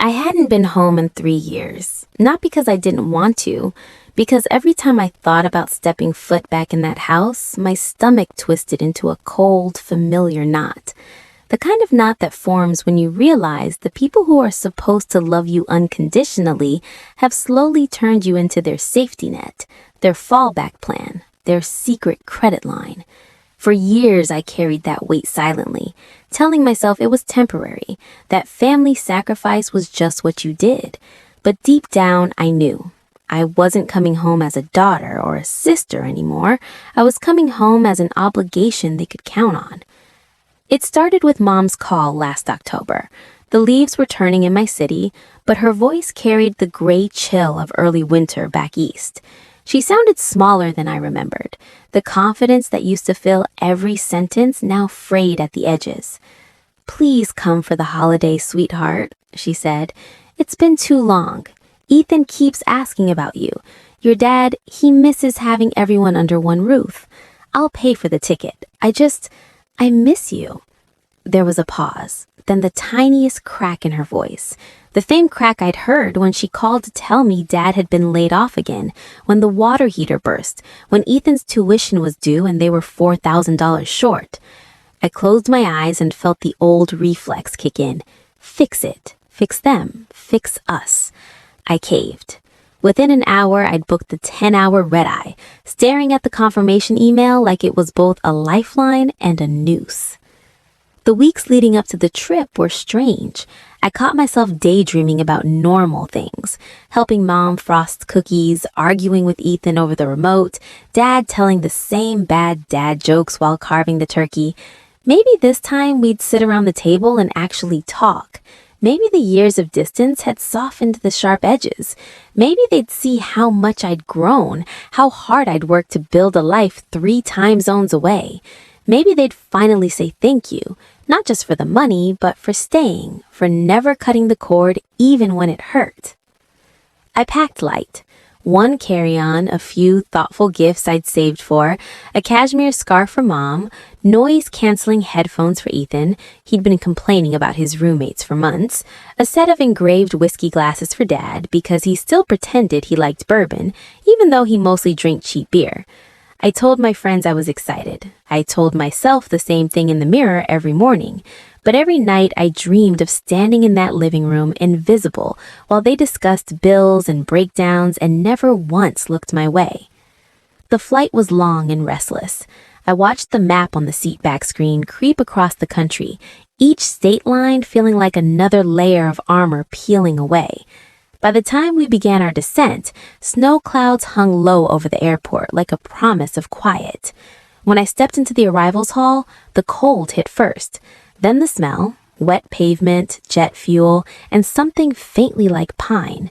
I hadn't been home in 3 years, not because I didn't want to, because every time I thought about stepping foot back in that house, my stomach twisted into a cold, familiar knot. The kind of knot that forms when you realize the people who are supposed to love you unconditionally have slowly turned you into their safety net, their fallback plan, their secret credit line. For years, I carried that weight silently, telling myself it was temporary, that family sacrifice was just what you did. But deep down, I knew. I wasn't coming home as a daughter or a sister anymore. I was coming home as an obligation they could count on. It started with Mom's call last October. The leaves were turning in my city, but her voice carried the gray chill of early winter back east. She sounded smaller than I remembered. The confidence that used to fill every sentence now frayed at the edges. "Please come for the holidays, sweetheart," she said. "It's been too long. Ethan keeps asking about you. Your dad, he misses having everyone under one roof. I'll pay for the ticket. I miss you." There was a pause, then the tiniest crack in her voice. The same crack I'd heard when she called to tell me Dad had been laid off again, when the water heater burst, when Ethan's tuition was due and they were $4,000 short. I closed my eyes and felt the old reflex kick in. Fix it. Fix them. Fix us. I caved. Within an hour, I'd booked the 10-hour red-eye, staring at the confirmation email like it was both a lifeline and a noose. The weeks leading up to the trip were strange. I caught myself daydreaming about normal things, helping Mom frost cookies, arguing with Ethan over the remote, Dad telling the same bad dad jokes while carving the turkey. Maybe this time we'd sit around the table and actually talk. Maybe the years of distance had softened the sharp edges. Maybe they'd see how much I'd grown, how hard I'd worked to build a life 3 time zones away. Maybe they'd finally say thank you, not just for the money, but for staying, for never cutting the cord even when it hurt. I packed light. 1 carry-on, a few thoughtful gifts I'd saved for, a cashmere scarf for Mom, noise-canceling headphones for Ethan, he'd been complaining about his roommates for months, a set of engraved whiskey glasses for Dad because he still pretended he liked bourbon, even though he mostly drank cheap beer. I told my friends I was excited. I told myself the same thing in the mirror every morning. But every night I dreamed of standing in that living room invisible while they discussed bills and breakdowns and never once looked my way. The flight was long and restless. I watched the map on the seatback screen creep across the country, each state line feeling like another layer of armor peeling away. By the time we began our descent, snow clouds hung low over the airport like a promise of quiet. When I stepped into the arrivals hall, the cold hit first, then the smell, wet pavement, jet fuel, and something faintly like pine.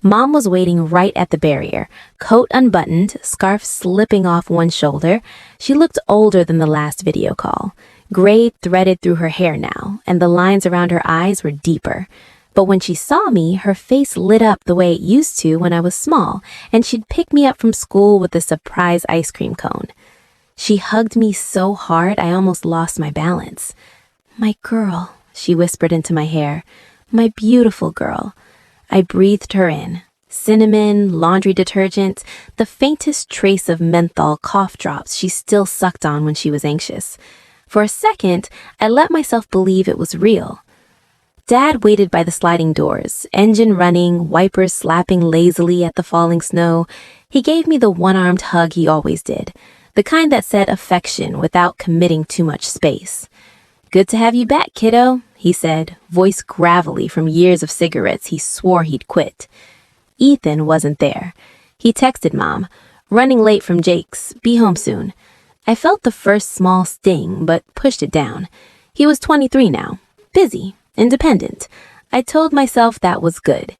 Mom was waiting right at the barrier, coat unbuttoned, scarf slipping off one shoulder. She looked older than the last video call. Gray threaded through her hair now, and the lines around her eyes were deeper. But when she saw me, her face lit up the way it used to when I was small, and she'd pick me up from school with a surprise ice cream cone. She hugged me so hard I almost lost my balance. "My girl," she whispered into my hair. "My beautiful girl." I breathed her in. Cinnamon, laundry detergent, the faintest trace of menthol cough drops she still sucked on when she was anxious. For a second, I let myself believe it was real. Dad waited by the sliding doors, engine running, wipers slapping lazily at the falling snow. He gave me the one-armed hug he always did, the kind that said affection without committing too much space. "Good to have you back, kiddo," he said, voice gravelly from years of cigarettes he swore he'd quit. Ethan wasn't there. He texted Mom, "Running late from Jake's, be home soon." I felt the first small sting, but pushed it down. He was 23 now, busy. Independent. I told myself that was good.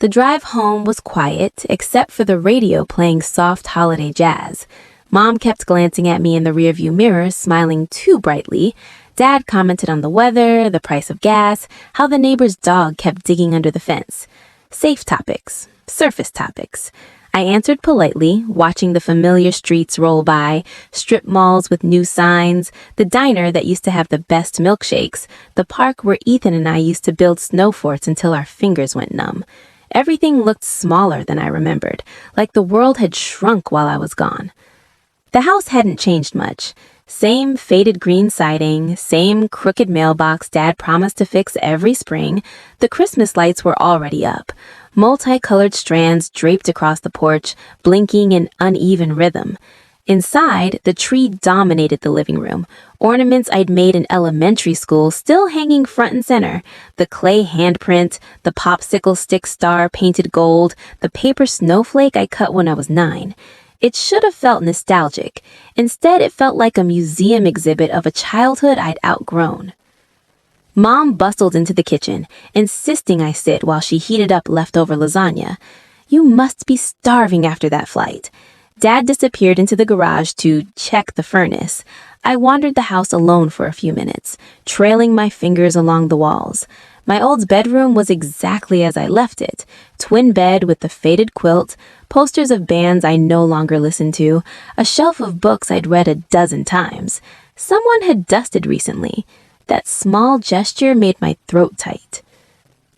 The drive home was quiet, except for the radio playing soft holiday jazz. Mom kept glancing at me in the rearview mirror, smiling too brightly. Dad commented on the weather, the price of gas, how the neighbor's dog kept digging under the fence. Safe topics. Surface topics. I answered politely, watching the familiar streets roll by, strip malls with new signs, the diner that used to have the best milkshakes, the park where Ethan and I used to build snow forts until our fingers went numb. Everything looked smaller than I remembered, like the world had shrunk while I was gone. The house hadn't changed much. Same faded green siding, same crooked mailbox Dad promised to fix every spring. The Christmas lights were already up, multicolored strands draped across the porch, blinking in uneven rhythm. Inside, the tree dominated the living room, ornaments I'd made in elementary school still hanging front and center, the clay handprint, the popsicle stick star painted gold, the paper snowflake I cut when I was 9. It should have felt nostalgic. Instead, it felt like a museum exhibit of a childhood I'd outgrown. Mom bustled into the kitchen, insisting I sit while she heated up leftover lasagna. You must be starving after that flight. Dad disappeared into the garage to check the furnace. I wandered the house alone for a few minutes, trailing my fingers along the walls. My old bedroom was exactly as I left it. Twin bed with the faded quilt, posters of bands I no longer listened to, a shelf of books I'd read a dozen times. Someone had dusted recently. That small gesture made my throat tight.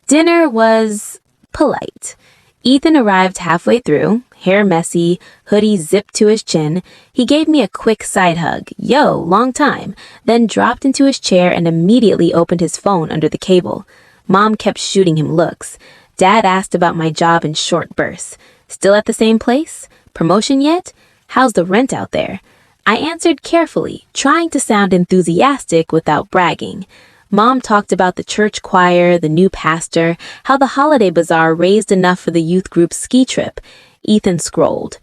Dinner was polite. Ethan arrived halfway through, hair messy, hoodie zipped to his chin. He gave me a quick side hug, yo, long time, then dropped into his chair and immediately opened his phone under the cable. Mom kept shooting him looks. Dad asked about my job in short bursts. Still at the same place? Promotion yet? How's the rent out there? I answered carefully, trying to sound enthusiastic without bragging. Mom talked about the church choir, the new pastor, how the holiday bazaar raised enough for the youth group's ski trip. Ethan scrolled.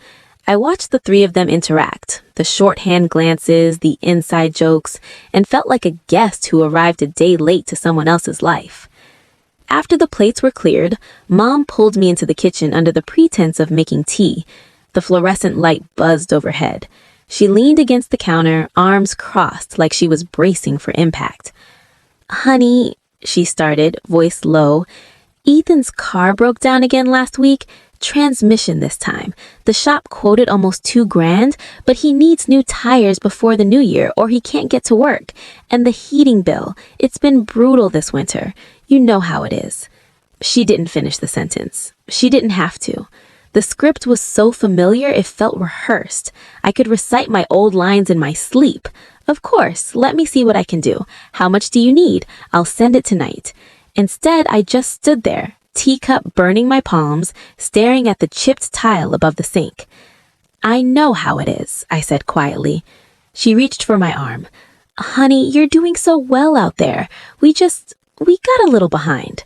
I watched the three of them interact, the shorthand glances, the inside jokes, and felt like a guest who arrived a day late to someone else's life. After the plates were cleared, Mom pulled me into the kitchen under the pretense of making tea. The fluorescent light buzzed overhead. She leaned against the counter, arms crossed like she was bracing for impact. "Honey," she started, voice low, "Ethan's car broke down again last week. Transmission this time. The shop quoted almost $2,000, but he needs new tires before the new year or he can't get to work. And the heating bill. It's been brutal this winter. You know how it is." She didn't finish the sentence. She didn't have to. The script was so familiar it felt rehearsed. I could recite my old lines in my sleep. "Of course, let me see what I can do. How much do you need? I'll send it tonight." Instead, I just stood there, teacup burning my palms, staring at the chipped tile above the sink. "I know how it is," I said quietly. She reached for my arm. "Honey, you're doing so well out there. We got a little behind."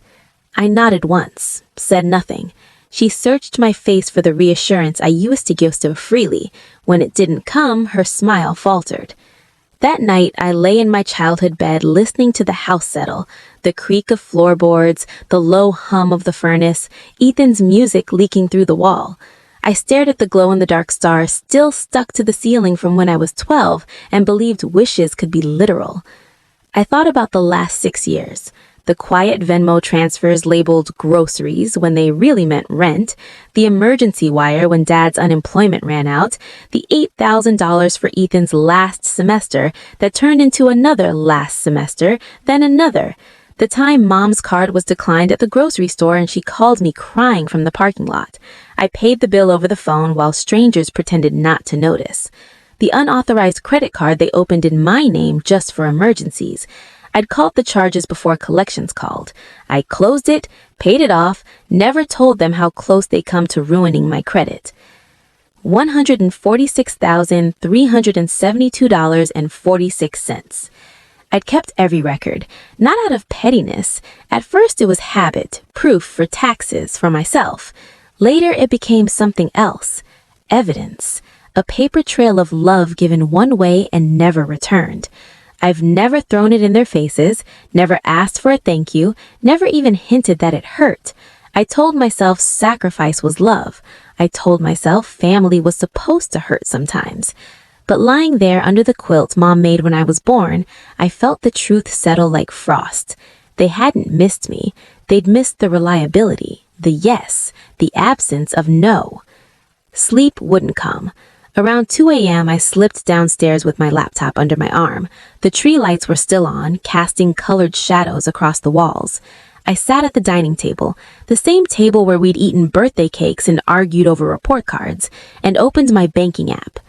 I nodded once, said nothing. She searched my face for the reassurance I used to give so freely. When it didn't come, her smile faltered. That night, I lay in my childhood bed listening to the house settle, the creak of floorboards, the low hum of the furnace, Ethan's music leaking through the wall. I stared at the glow-in-the-dark stars still stuck to the ceiling from when I was 12 and believed wishes could be literal. I thought about the last 6 years. The quiet Venmo transfers labeled groceries when they really meant rent, the emergency wire when Dad's unemployment ran out, the $8,000 for Ethan's last semester that turned into another last semester, then another. The time Mom's card was declined at the grocery store and she called me crying from the parking lot. I paid the bill over the phone while strangers pretended not to notice. The unauthorized credit card they opened in my name just for emergencies. I'd called the charges before collections called. I closed it, paid it off, never told them how close they come to ruining my credit. $146,372.46. I'd kept every record, not out of pettiness. At first it was habit, proof for taxes for myself. Later it became something else, evidence, a paper trail of love given one way and never returned. I've never thrown it in their faces, never asked for a thank you, never even hinted that it hurt. I told myself sacrifice was love. I told myself family was supposed to hurt sometimes. But lying there under the quilt Mom made when I was born, I felt the truth settle like frost. They hadn't missed me. They'd missed the reliability, the yes, the absence of no. Sleep wouldn't come. Around 2 a.m., I slipped downstairs with my laptop under my arm. The tree lights were still on, casting colored shadows across the walls. I sat at the dining table, the same table where we'd eaten birthday cakes and argued over report cards, and opened my banking app.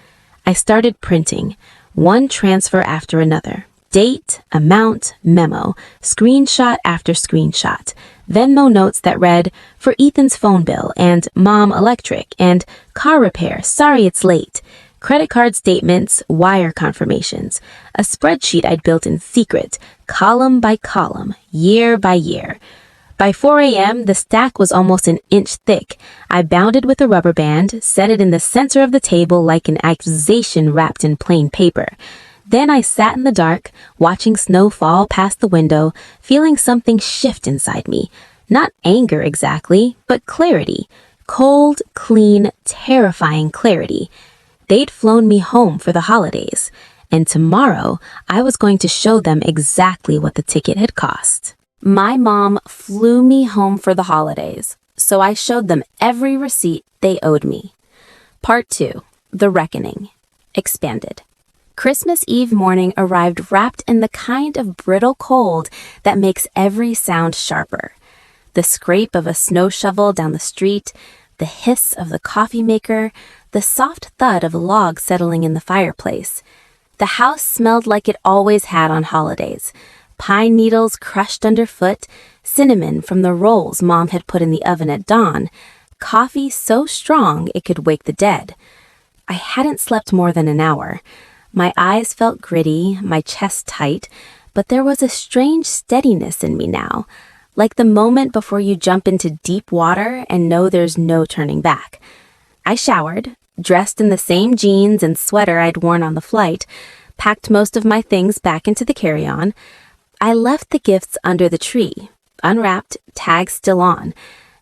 I started printing, one transfer after another. Date, amount, memo, screenshot after screenshot. Venmo notes that read, "For Ethan's phone bill," and "Mom electric," and "Car repair, sorry it's late." Credit card statements, wire confirmations. A spreadsheet I'd built in secret, column by column, year by year. By 4 a.m., the stack was almost an inch thick. I bound it with a rubber band, set it in the center of the table like an accusation wrapped in plain paper. Then I sat in the dark, watching snow fall past the window, feeling something shift inside me. Not anger exactly, but clarity. Cold, clean, terrifying clarity. They'd flown me home for the holidays, and tomorrow I was going to show them exactly what the ticket had cost. My mom flew me home for the holidays, so I showed them every receipt they owed me. Part 2. The Reckoning. Expanded. Christmas Eve morning arrived wrapped in the kind of brittle cold that makes every sound sharper. The scrape of a snow shovel down the street, the hiss of the coffee maker, the soft thud of logs settling in the fireplace. The house smelled like it always had on holidays. Pine needles crushed underfoot, cinnamon from the rolls Mom had put in the oven at dawn, coffee so strong it could wake the dead. I hadn't slept more than an hour. My eyes felt gritty, my chest tight, but there was a strange steadiness in me now, like the moment before you jump into deep water and know there's no turning back. I showered, dressed in the same jeans and sweater I'd worn on the flight, packed most of my things back into the carry-on. I left the gifts under the tree, unwrapped, tags still on.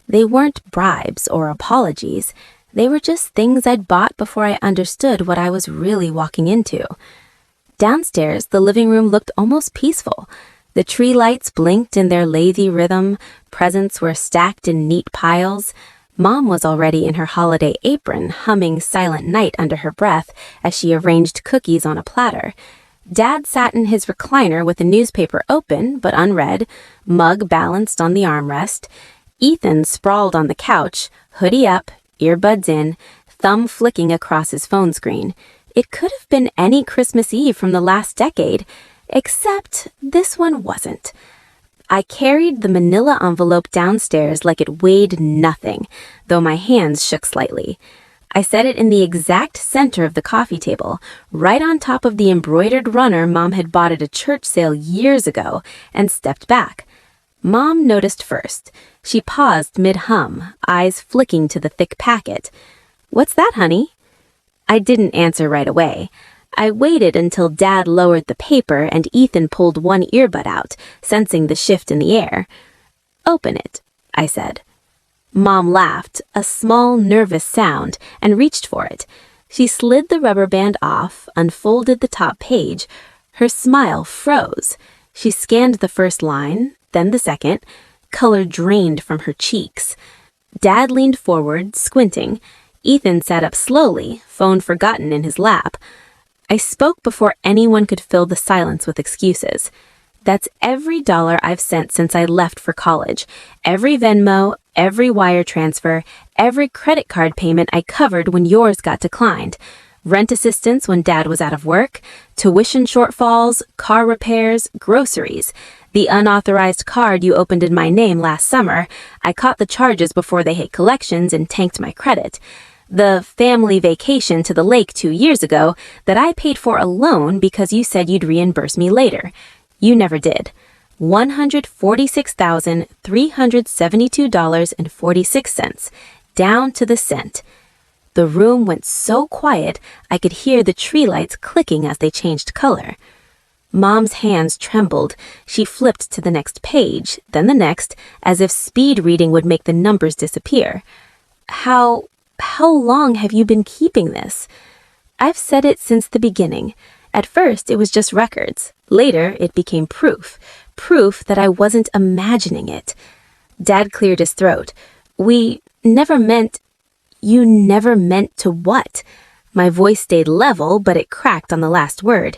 They weren't bribes or apologies. They were just things I'd bought before I understood what I was really walking into. Downstairs, the living room looked almost peaceful. The tree lights blinked in their lazy rhythm, presents were stacked in neat piles. Mom was already in her holiday apron, humming Silent Night under her breath as she arranged cookies on a platter. Dad sat in his recliner with a newspaper open but unread, mug balanced on the armrest. Ethan sprawled on the couch, hoodie up, earbuds in, thumb flicking across his phone screen. It could have been any Christmas Eve from the last decade, except this one wasn't. I carried the manila envelope downstairs like it weighed nothing, though my hands shook slightly. I set it in the exact center of the coffee table, right on top of the embroidered runner Mom had bought at a church sale years ago, and stepped back. Mom noticed first. She paused mid-hum, eyes flicking to the thick packet. "What's that, honey?" I didn't answer right away. I waited until Dad lowered the paper and Ethan pulled one earbud out, sensing the shift in the air. "Open it," I said. Mom laughed, a small, nervous sound, and reached for it. She slid the rubber band off, unfolded the top page. Her smile froze. She scanned the first line, then the second. Color drained from her cheeks. Dad leaned forward, squinting. Ethan sat up slowly, phone forgotten in his lap. I spoke before anyone could fill the silence with excuses. "That's every dollar I've sent since I left for college. Every Venmo, every wire transfer, every credit card payment I covered when yours got declined. Rent assistance when Dad was out of work, tuition shortfalls, car repairs, groceries. The unauthorized card you opened in my name last summer, I caught the charges before they hit collections and tanked my credit. The family vacation to the lake 2 years ago that I paid for alone because you said you'd reimburse me later. You never did. $146,372.46, down to the cent." The room went so quiet I could hear the tree lights clicking as they changed color. Mom's hands trembled. She flipped to the next page, then the next, as if speed reading would make the numbers disappear. How long have you been keeping this?" "I've said it since the beginning. At first, it was just records. Later, it became proof. Proof that I wasn't imagining it." Dad cleared his throat. "We never meant... You never meant to what? My voice stayed level, but it cracked on the last word.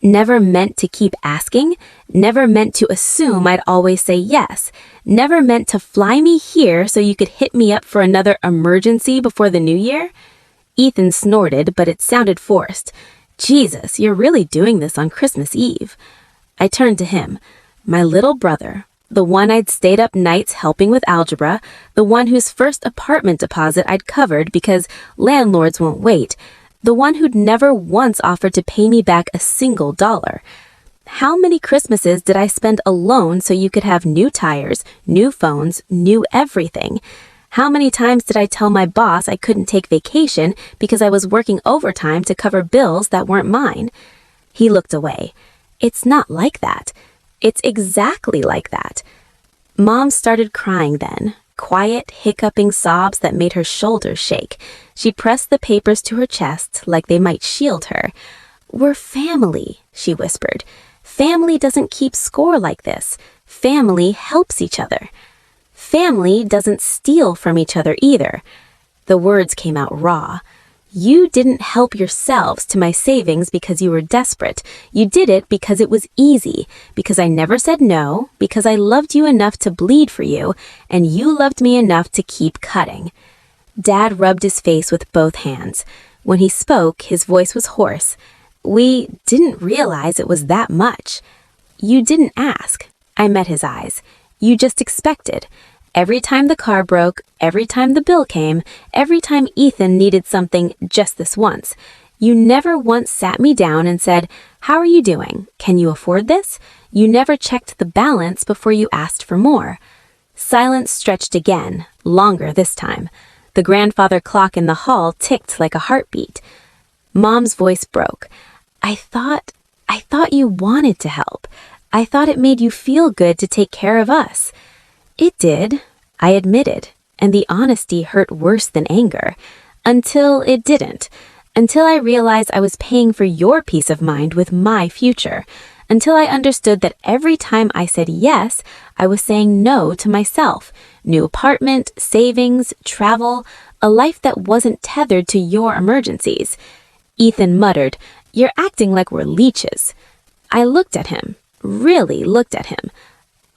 Never meant to keep asking? Never meant to assume I'd always say yes? Never meant to fly me here so you could hit me up for another emergency before the new year? Ethan snorted, but it sounded forced. Jesus, you're really doing this on Christmas Eve. I turned to him. My little brother, the one I'd stayed up nights helping with algebra, the one whose first apartment deposit I'd covered because landlords won't wait, the one who'd never once offered to pay me back a single dollar. How many Christmases did I spend alone so you could have new tires, new phones, new everything? How many times did I tell my boss I couldn't take vacation because I was working overtime to cover bills that weren't mine? He looked away. It's not like that. It's exactly like that. Mom started crying then, quiet, hiccuping sobs that made her shoulders shake. She pressed the papers to her chest like they might shield her. We're family, she whispered. Family doesn't keep score like this. Family helps each other. Family doesn't steal from each other either. The words came out raw. You didn't help yourselves to my savings because you were desperate. You did it because it was easy, because I never said no, because I loved you enough to bleed for you, and you loved me enough to keep cutting. Dad rubbed his face with both hands. When he spoke, his voice was hoarse. We didn't realize it was that much. You didn't ask. I met his eyes. You just expected. Every time the car broke, every time the bill came, every time Ethan needed something just this once, you never once sat me down and said, "How are you doing? Can you afford this?" You never checked the balance before you asked for more. Silence stretched again, longer this time. The grandfather clock in the hall ticked like a heartbeat. Mom's voice broke. I thought you wanted to help. I thought it made you feel good to take care of us. It did, I admitted, and the honesty hurt worse than anger. Until it didn't. Until I realized I was paying for your peace of mind with my future. Until I understood that every time I said yes, I was saying no to myself. New apartment, savings, travel, a life that wasn't tethered to your emergencies. Ethan muttered, "You're acting like we're leeches." I looked at him, really looked at him.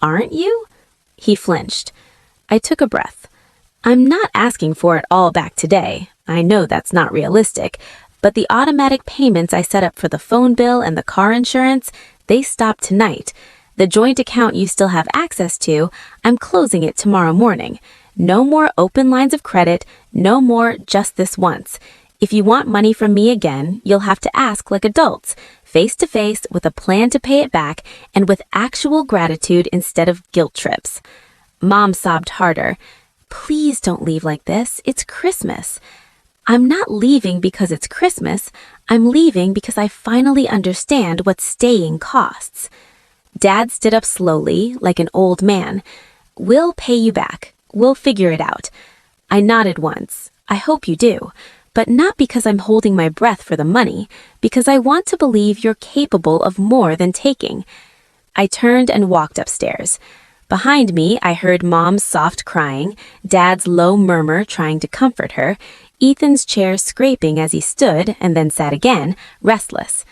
Aren't you? He flinched. I took a breath. I'm not asking for it all back today. I know that's not realistic, but the automatic payments I set up for the phone bill and the car insurance, they stop tonight. The joint account you still have access to, I'm closing it tomorrow morning. No more open lines of credit, no more just this once. If you want money from me again, you'll have to ask like adults, face to face with a plan to pay it back and with actual gratitude instead of guilt trips. Mom sobbed harder. Please don't leave like this. It's Christmas. I'm not leaving because it's Christmas. I'm leaving because I finally understand what staying costs. Dad stood up slowly, like an old man. We'll pay you back. We'll figure it out. I nodded once. I hope you do. But not because I'm holding my breath for the money, because I want to believe you're capable of more than taking. I turned and walked upstairs. Behind me, I heard Mom's soft crying, Dad's low murmur trying to comfort her, Ethan's chair scraping as he stood and then sat again, restless.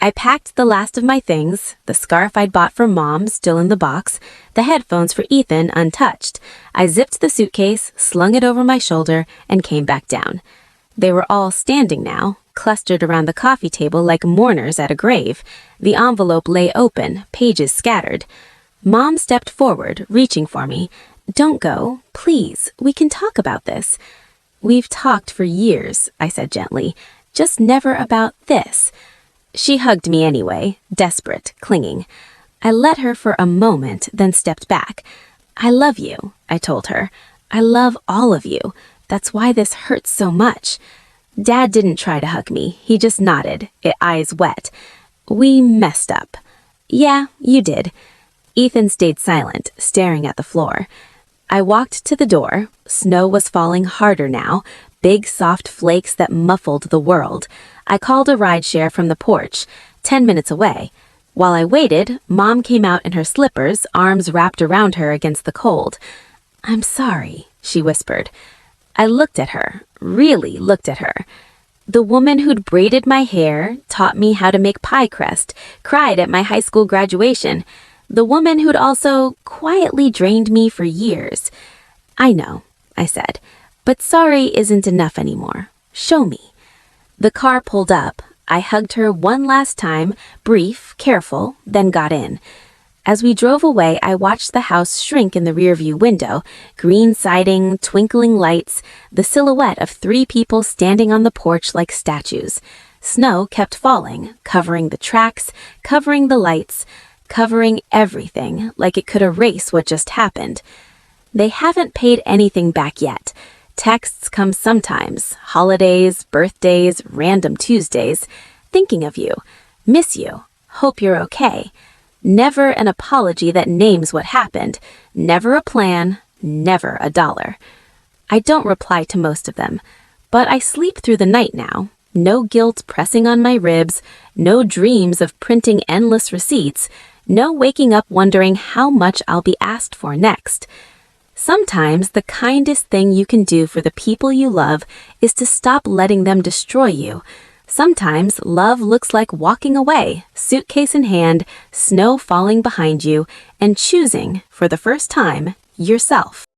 I packed the last of my things, the scarf I'd bought for Mom still in the box, the headphones for Ethan untouched. I zipped the suitcase, slung it over my shoulder, and came back down. They were all standing now, clustered around the coffee table like mourners at a grave. The envelope lay open, pages scattered. Mom stepped forward, reaching for me. Don't go, please. We can talk about this. We've talked for years, I said gently, just never about this. She hugged me anyway, desperate, clinging. I let her for a moment, then stepped back. I love you, I told her. I love all of you. That's why this hurts so much. Dad didn't try to hug me. He just nodded, eyes wet. We messed up. Yeah, you did. Ethan stayed silent, staring at the floor. I walked to the door. Snow was falling harder now, big soft flakes that muffled the world. I called a rideshare from the porch, 10 minutes away. While I waited, Mom came out in her slippers, arms wrapped around her against the cold. I'm sorry, she whispered. I looked at her, really looked at her. The woman who'd braided my hair, taught me how to make pie crust, cried at my high school graduation. The woman who'd also quietly drained me for years. I know, I said, but sorry isn't enough anymore. Show me. The car pulled up. I hugged her one last time, brief, careful, then got in. As we drove away, I watched the house shrink in the rearview window, green siding, twinkling lights, the silhouette of 3 people standing on the porch like statues. Snow kept falling, covering the tracks, covering the lights, covering everything, like it could erase what just happened. They haven't paid anything back yet. Texts come sometimes, holidays, birthdays, random Tuesdays. Thinking of you, miss you, hope you're okay. Never an apology that names what happened, never a plan, never a dollar. I don't reply to most of them, but I sleep through the night now. No guilt pressing on my ribs, no dreams of printing endless receipts, no waking up wondering how much I'll be asked for next. Sometimes the kindest thing you can do for the people you love is to stop letting them destroy you. Sometimes love looks like walking away, suitcase in hand, snow falling behind you, and choosing, for the first time, yourself.